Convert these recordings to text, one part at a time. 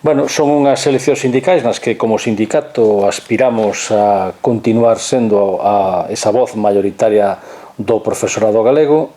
Bueno, son unhas eleccións sindicais nas que, como sindicato, aspiramos a continuar sendo esa voz mayoritaria do profesorado galego.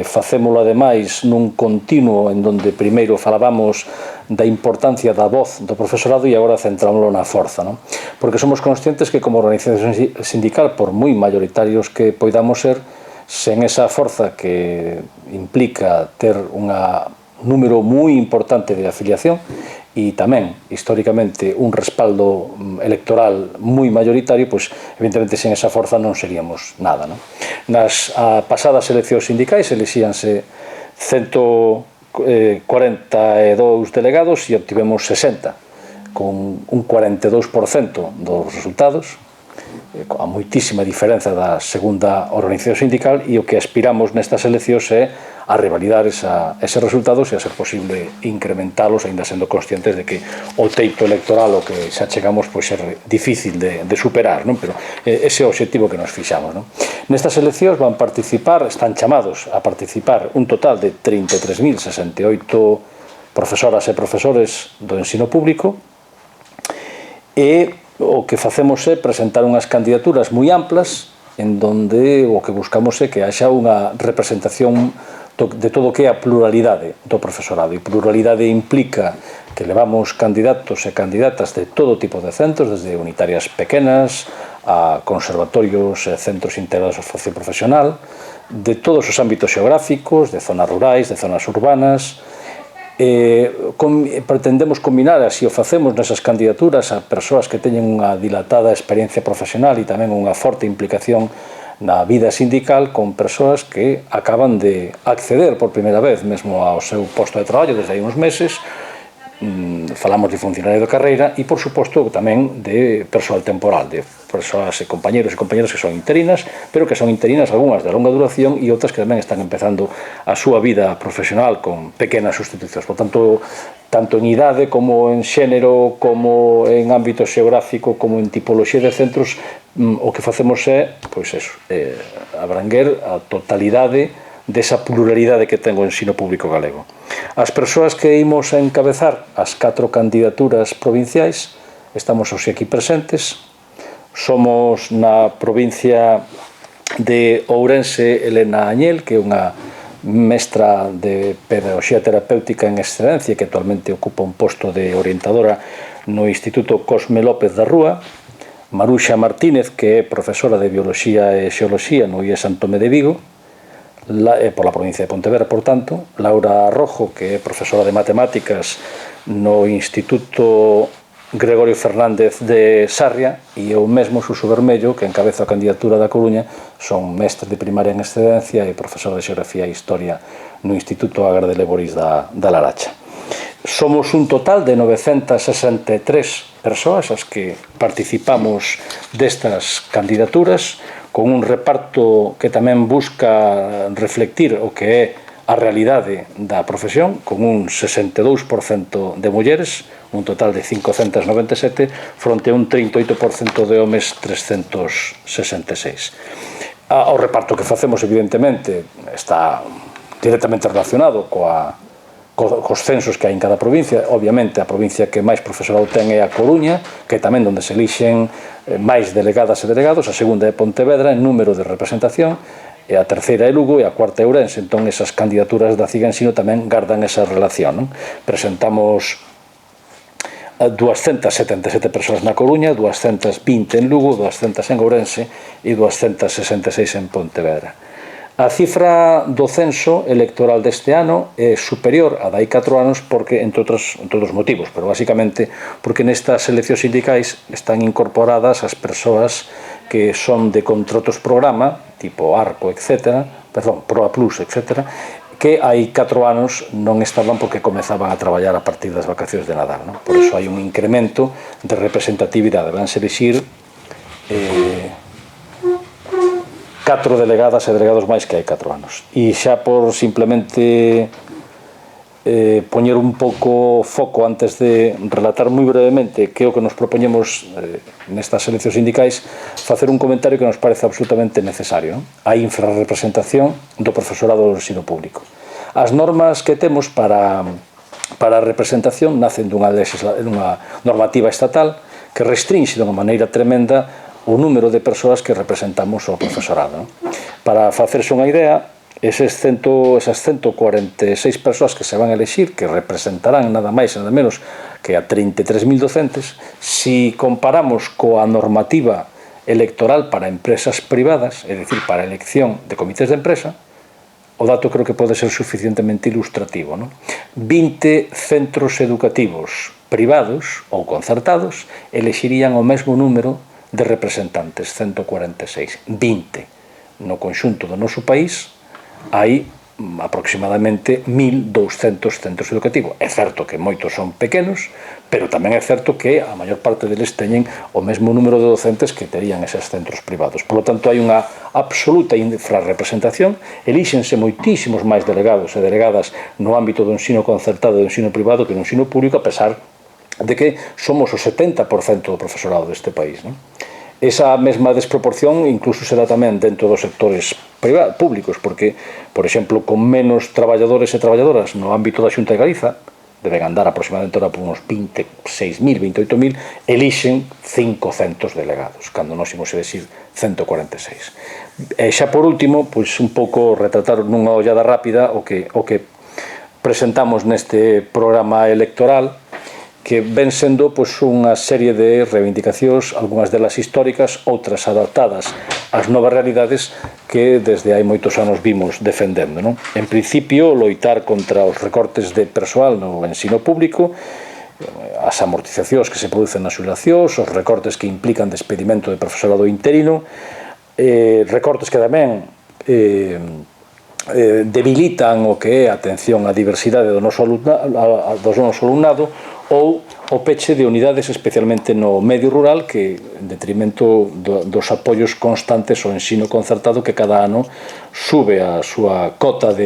Facémolo, ademais, nun continuo en donde primeiro falábamos da importancia da voz do profesorado e agora centrámoslo na forza, non? Porque somos conscientes que, como organización sindical, por moi mayoritarios que poidamos ser, sen esa forza que implica ter un número moi importante de afiliación e tamén, históricamente, un respaldo electoral moi mayoritario, pois, evidentemente, sen esa forza non seríamos nada, non? Nas pasadas eleccións sindicais elixíanse 142 delegados e obtivemos 60, con un 42% dos resultados, a moitísima diferenza da segunda organización sindical, e o que aspiramos nestas eleccións é a revalidar eses resultados e a ser posible incrementalos, aínda sendo conscientes de que o teito electoral o que xa chegamos pois é difícil de superar, non? Pero ese é o obxectivo que nos fixamos, non? Nestas eleccións van participar, están chamados a participar un total de 33.068 profesoras e profesores do ensino público, e o que facemos é presentar unhas candidaturas moi amplas en donde o que buscamos é que haxa unha representación de todo o que é a pluralidade do profesorado, e pluralidade implica que levamos candidatos e candidatas de todo tipo de centros, desde unitarias pequenas a conservatorios e centros integrados ao ocio profesional, de todos os ámbitos xeográficos, de zonas rurais, de zonas urbanas. Pretendemos combinar, así o facemos nesas candidaturas, a persoas que teñen unha dilatada experiencia profesional e tamén unha forte implicación na vida sindical, con persoas que acaban de acceder por primeira vez mesmo ao seu posto de traballo desde hai uns meses. Falamos de funcionario de carreira e, por suposto, tamén de persoal temporal, de persoas e compañeros e compañeras que son interinas, pero que son interinas algunhas de longa duración e outras que tamén están empezando a súa vida profesional con pequenas sustitucións. Por tanto, tanto en idade como en xénero, como en ámbito xeográfico, como en tipoloxía de centros, o que facemos é, pois eso, abranguer a totalidade desa pluralidade que ten o ensino público galego. As persoas que imos a encabezar as 4 candidaturas provinciais, estamos hoxe aquí presentes. Somos na provincia de Ourense Elena Añel, que é unha mestra de pedagogía terapéutica en excelencia, que actualmente ocupa un posto de orientadora no Instituto Cosme López da Rúa. Maruxa Martínez, que é profesora de Bioloxía e Xeoloxía no IES San Tomé de Vigo, pola provincia de Pontevedra, por tanto. Laura Rojo, que é profesora de Matemáticas no Instituto Gregorio Fernández de Sarria, e o mesmo Suso Bermello, que encabeza a candidatura da Coruña, son mestre de primaria en excedencia e profesor de Xeografía e Historia no Instituto Agar de Leboris da Laracha. Somos un total de 963 persoas as que participamos destas candidaturas, con un reparto que tamén busca reflectir o que é a realidade da profesión, con un 62% de mulleres, un total de 597, fronte a un 38% de homes, 366. O reparto que facemos, evidentemente, está directamente relacionado cos censos que hai en cada provincia. Obviamente, a provincia que máis profesorado ten é a Coruña, que é tamén onde se elixen máis delegadas e delegados. A segunda é Pontevedra en número de representación, e a terceira é Lugo e a cuarta é Ourense. Entón, esas candidaturas da CIGA Ensino tamén gardan esa relación, non? Presentamos 277 persoas na Coruña, 220 en Lugo, 200 en Ourense e 266 en Pontevedra. A cifra do censo electoral deste ano é superior a dai 4 anos porque, entre outros motivos, pero basicamente porque nestas eleccións sindicais están incorporadas as persoas que son de contratos programa, tipo Arco, etc., perdón, Proa Plus, etc., que hai 4 anos non estaban porque comezaban a traballar a partir das vacacións de Nadal, non? Por iso hai un incremento de representatividade. Vanse elixir 4 delegadas e delegados máis que hai 4 anos. E xa por simplemente poñer un pouco foco antes de relatar moi brevemente que é o que nos propoñemos nestas eleccións sindicais, facer un comentario que nos parece absolutamente necesario, non? A infrarrepresentación do profesorado do ensino público. As normas que temos para para a representación nacen dunha normativa estatal que restringe dunha maneira tremenda o número de persoas que representamos o profesorado. Para facerse unha idea, esas 146 persoas que se van a elexir, que representarán nada máis e nada menos que a 33.000 docentes, si comparamos coa normativa electoral para empresas privadas, é dicir, para a elección de comités de empresa, o dato creo que pode ser suficientemente ilustrativo. 20 centros educativos privados ou concertados elexirían o mesmo número de representantes, 146, 20. No conxunto do noso país hai aproximadamente 1.200 centros educativos. É certo que moitos son pequenos, pero tamén é certo que a maior parte deles teñen o mesmo número de docentes que terían eses centros privados. Por lo tanto, hai unha absoluta infrarrepresentación, elíxense moitísimos máis delegados e delegadas no ámbito do ensino concertado e do ensino privado que no ensino público, a pesar de que somos o 70% do profesorado deste país. Esa mesma desproporción incluso será tamén dentro dos sectores públicos, porque, por exemplo, con menos traballadores e traballadoras no ámbito da Xunta de Galiza, deben andar aproximadamente por uns 26.000, 28.000, elixen 500 delegados, cando nós imos elixir 146. E xa por último, pois un pouco retratar nunha ollada rápida o que presentamos neste programa electoral, que ven sendo unha serie de reivindicacións, algunhas delas históricas, outras adaptadas ás novas realidades que desde hai moitos anos vimos defendendo. En principio, loitar contra os recortes de persoal no ensino público, as amortizacións que se producen nas xubilacións, os recortes que implican despedimento de profesorado interino, recortes que tamén debilitan o que é a atención á diversidade do noso alumnado, ou o peche de unidades especialmente no medio rural que, en detrimento dos apoios constantes ao ensino concertado, que cada ano sube a súa cota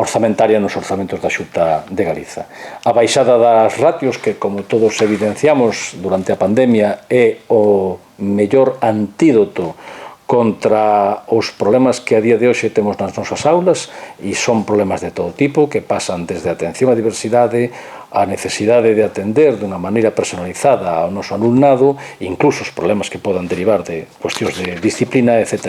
orzamentaria nos orzamentos da Xunta de Galiza. A baixada das ratios, que como todos evidenciamos durante a pandemia, é o mellor antídoto contra os problemas que a día de hoxe temos nas nosas aulas, e son problemas de todo tipo, que pasan desde a atención á diversidade, a necesidade de atender dunha maneira personalizada ao noso alumnado, incluso os problemas que podan derivar de cuestións de disciplina, etc.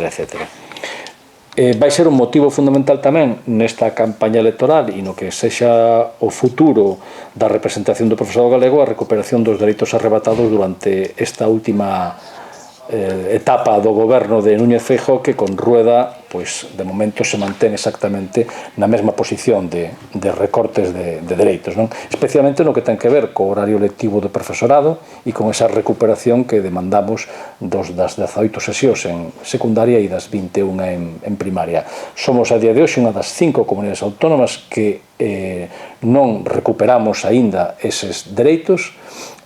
Vai ser un motivo fundamental tamén nesta campaña electoral e no que sexa o futuro da representación do profesorado galego a recuperación dos dereitos arrebatados durante esta última etapa do goberno de Núñez Feijóo, que con Rueda, pois, de momento se mantén exactamente na mesma posición de recortes de dereitos, especialmente no que ten que ver co horario lectivo do profesorado e con esa recuperación que demandamos das 18 sesións en secundaria e das 21 en primaria. Somos a día de hoxe unha das 5 comunidades autónomas que non recuperamos aínda eses dereitos.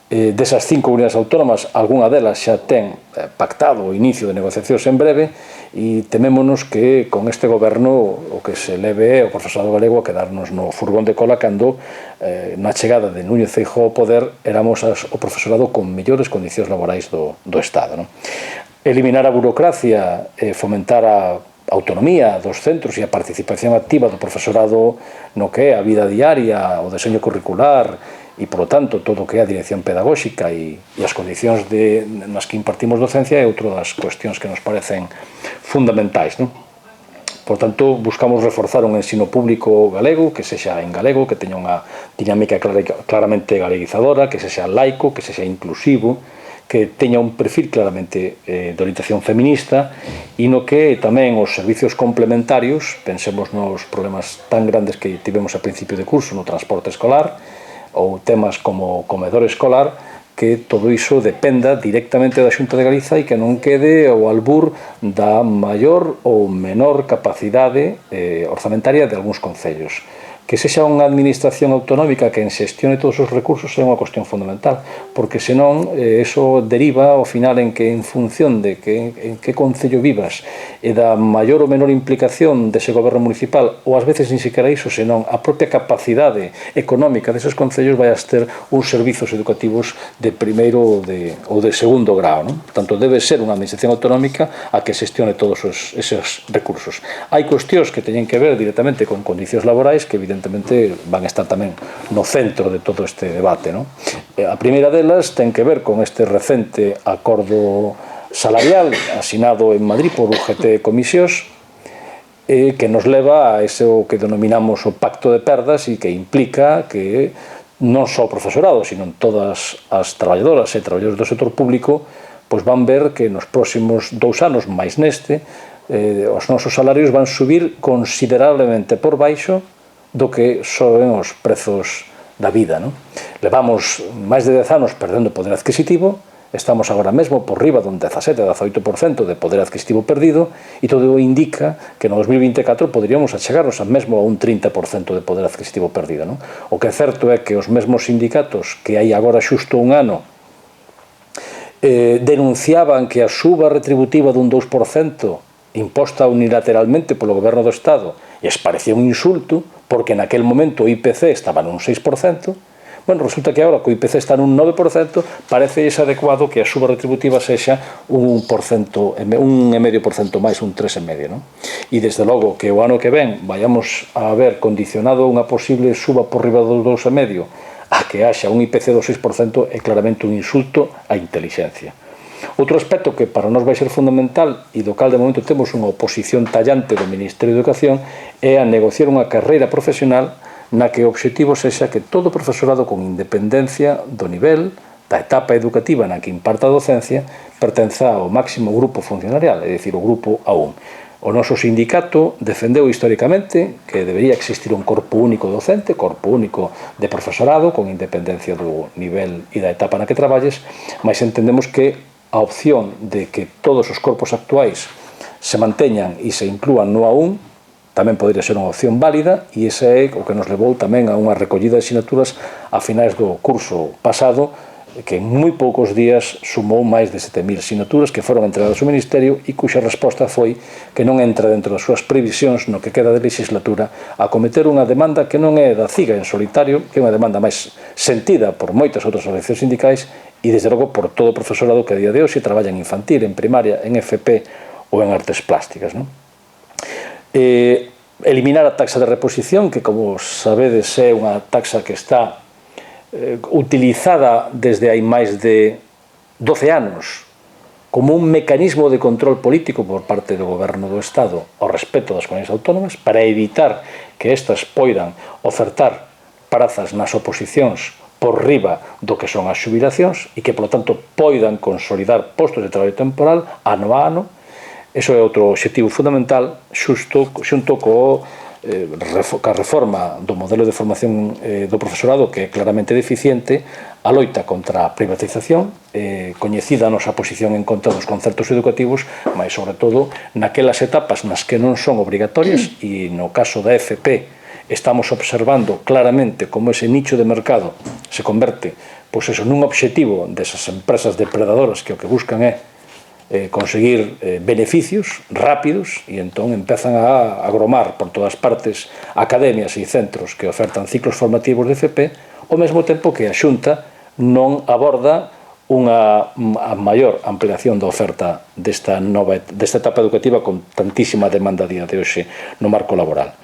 Desas 5 comunidades autónomas, algunha delas xa ten pactado o inicio de negociacións en breve, e temémonos que con este goberno o que se leve o profesorado galego a quedarnos no furgón de cola cando na chegada de Núñez Feijóo ao poder éramos o profesorado con mellores condicións laborais do Estado. Eliminar a burocracia, fomentar a autonomía dos centros e a participación activa do profesorado no que é a vida diaria, o deseño curricular e, polo tanto, todo o que é a dirección pedagóxica e as condicións nas que impartimos docencia é outra das cuestións que nos parecen fundamentais. Por tanto, buscamos reforzar un ensino público galego, que sexa en galego, que teña unha dinámica claramente galeguizadora, que sexa laico, que sexa inclusivo, que teña un perfil claramente de orientación feminista e no que tamén os servicios complementarios, pensemos nos problemas tan grandes que tivemos a principio de curso no transporte escolar, ou temas como comedor escolar, que todo iso dependa directamente da Xunta de Galiza e que non quede ao albur da maior ou menor capacidade orzamentaria de algúns concellos. Que sexa unha administración autonómica que xestione todos os recursos é unha cuestión fundamental, porque senón eso deriva ao final en que en función de en que concello vivas e da maior ou menor implicación dese goberno municipal, ou ás veces nin sequera iso, senón a propia capacidade económica deses concellos, vai a ter uns servizos educativos de primeiro ou de segundo grau. Portanto, debe ser unha administración autonómica a que xestione todos eses recursos. Hai cuestións que teñen que ver directamente con condicións laborais que evidentemente evidentemente van a estar tamén no centro de todo este debate. A primeira delas ten que ver con este recente acordo salarial asinado en Madrid por UGT e Comisións, que nos leva a eso que denominamos o pacto de perdas e que implica que non só o profesorado, sino todas as traballadoras e traballadores do sector público pois van ver que nos próximos 2 anos, máis neste, os nosos salarios van subir considerablemente por baixo do que soben os prezos da vida. Levamos máis de 10 anos perdendo poder adquisitivo, estamos agora mesmo por riba dun 17-18% de poder adquisitivo perdido e todo indica que no 2024 poderíamos achegarnos mesmo a un 30% de poder adquisitivo perdido. O que é certo é que os mesmos sindicatos que hai agora xusto un ano denunciaban que a suba retributiva dun 2% imposta unilateralmente polo goberno do Estado e es parecía un insulto porque naquel momento o IPC estaba nun 6%. Bueno, resulta que agora que o IPC está nun 9%, parece adecuado que a suba retributiva sexa un 1,5% máis, un 3,5%. E desde logo que o ano que ven vayamos a ver condicionado unha posible suba por riba do 2,5% a que haxa un IPC do 6% é claramente un insulto á intelixencia. Outro aspecto que para nós vai ser fundamental e do cal de momento temos unha oposición tallante do Ministerio de Educación é a negociar unha carreira profesional na que o obxectivo sexa que todo profesorado con independencia do nivel da etapa educativa na que imparta a docencia pertenza ao máximo grupo funcionarial, é dicir, o grupo A1. O noso sindicato defendeu históricamente que debería existir un corpo único docente, corpo único de profesorado con independencia do nivel e da etapa na que traballes, mas entendemos que a opción de que todos os corpos actuais se manteñan e se inclúan no A1 tamén podría ser unha opción válida e ese é o que nos levou tamén a unha recollida de asignaturas a finais do curso pasado que en moi poucos días sumou máis de 7.000 asignaturas que foron entregadas ao Ministerio e cuxa resposta foi que non entra dentro das súas previsións no que queda de legislatura a cometer unha demanda que non é da CIGA en solitario, que é unha demanda máis sentida por moitas outras organizacións sindicais e desde logo por todo o profesorado que a día de hoxe traballa en infantil, en primaria, en FP ou en artes plásticas. Eliminar a taxa de reposición, que como sabedes é unha taxa que está utilizada desde hai máis de 12 anos como un mecanismo de control político por parte do goberno do Estado ao respecto das comunidades autónomas para evitar que estas poidan ofertar prazas nas oposicións por riba do que son as xubilacións e que, polo tanto, poidan consolidar postos de traballo temporal ano a ano. Iso é outro obxectivo fundamental xunto ca reforma do modelo de formación do profesorado que é claramente deficiente, a loita contra a privatización, coñecida a nosa posición en contra dos concertos educativos, mas sobre todo naquelas etapas nas que non son obrigatorias e no caso da FP estamos observando claramente como ese nicho de mercado se converte nun obxectivo desas empresas depredadoras que o que buscan é conseguir beneficios rápidos e entón empezan a agromar por todas partes academias e centros que ofertan ciclos formativos de FP ao mesmo tempo que a Xunta non aborda unha maior ampliación da oferta desta etapa educativa con tantísima demanda a día de hoxe no marco laboral.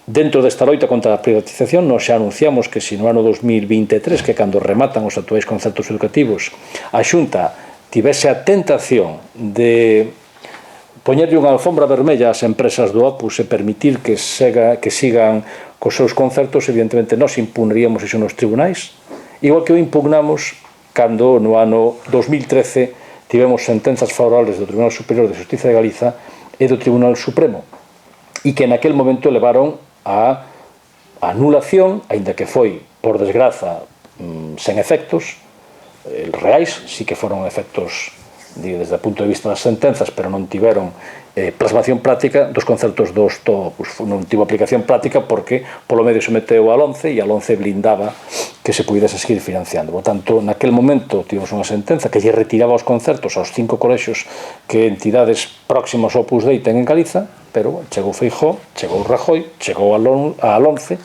Dentro desta loita contra a privatización, nós xa anunciamos que se no ano 2023, que cando rematan os actuais concertos educativos, a Xunta tivese a tentación de poñerlle unha alfombra vermella ás empresas do Opus e permitir que sigan cos seus concertos, evidentemente nós impugnaríamos iso nos tribunais, igual que o impugnamos cando no ano 2013 tivemos sentenzas favorables do Tribunal Superior de Xustiza de Galiza e do Tribunal Supremo e que naquel momento levaron a anulación, aínda que foi, por desgraza, sen efectos reais, sí que foron efectos desde o punto de vista das sentenzas, pero non tiveron plasmación práctica dos concertos do Opus. Non tivo aplicación práctica porque polo medio se meteu al 11 e al 11 blindaba que se pudese seguir financiando. Por tanto, naquel momento tivemos unha sentenza que lle retiraba os concertos aos 5 colexios que entidades próximas ao Opus Dei ten en Galiza, pero chegou Feijóo, chegou Rajoy, chegou al 11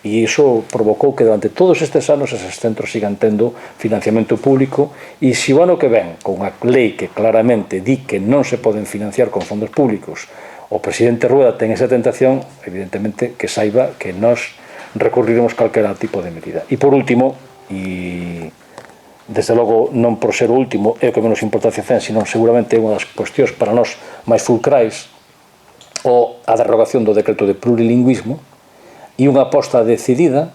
e iso provocou que durante todos estes anos eses centros sigan tendo financiamento público e se o ano que ven, con unha lei que claramente di que non se poden financiar con fondos públicos, o presidente Rueda ten esa tentación, evidentemente que saiba que nós recurriremos calquera tipo de medida. E por último, e desde logo non por ser o último é o que menos importancia ten, sino seguramente é unha das cuestións para nós máis fulcrais, a derrogación do decreto de plurilingüismo e unha aposta decidida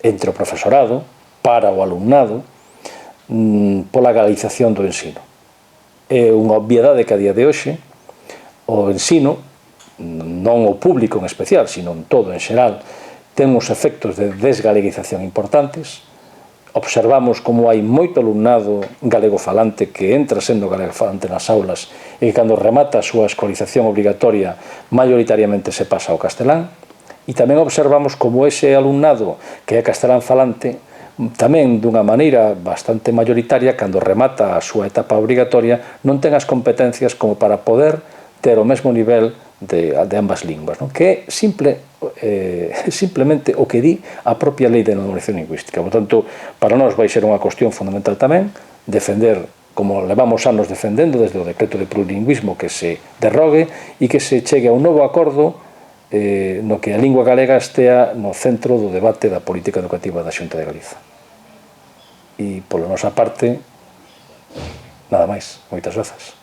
entre o profesorado, para o alumnado, pola galaización do ensino. É unha obviedade que a día de hoxe o ensino, non o público en especial, sino en todo en xeral, ten uns efectos de desgaleguización importantes. Observamos como hai moito alumnado galegofalante que entra sendo galegofalante nas aulas e que cando remata a súa escolarización obrigatoria maioritariamente se pasa ao castelán, e tamén observamos como ese alumnado que é castelán falante tamén dunha maneira bastante mayoritaria cando remata a súa etapa obrigatoria non ten as competencias como para poder ter o mesmo nivel de ambas linguas, que é simplemente o que di a propia lei de normalización lingüística. Por tanto, para nós vai ser unha cuestión fundamental tamén defender, como levamos anos defendendo desde o decreto de plurilingüismo, que se derrogue e que se chegue a un novo acordo no que a lingua galega estea no centro do debate da política educativa da Xunta de Galiza. E, pola nosa parte, nada máis. Moitas grazas.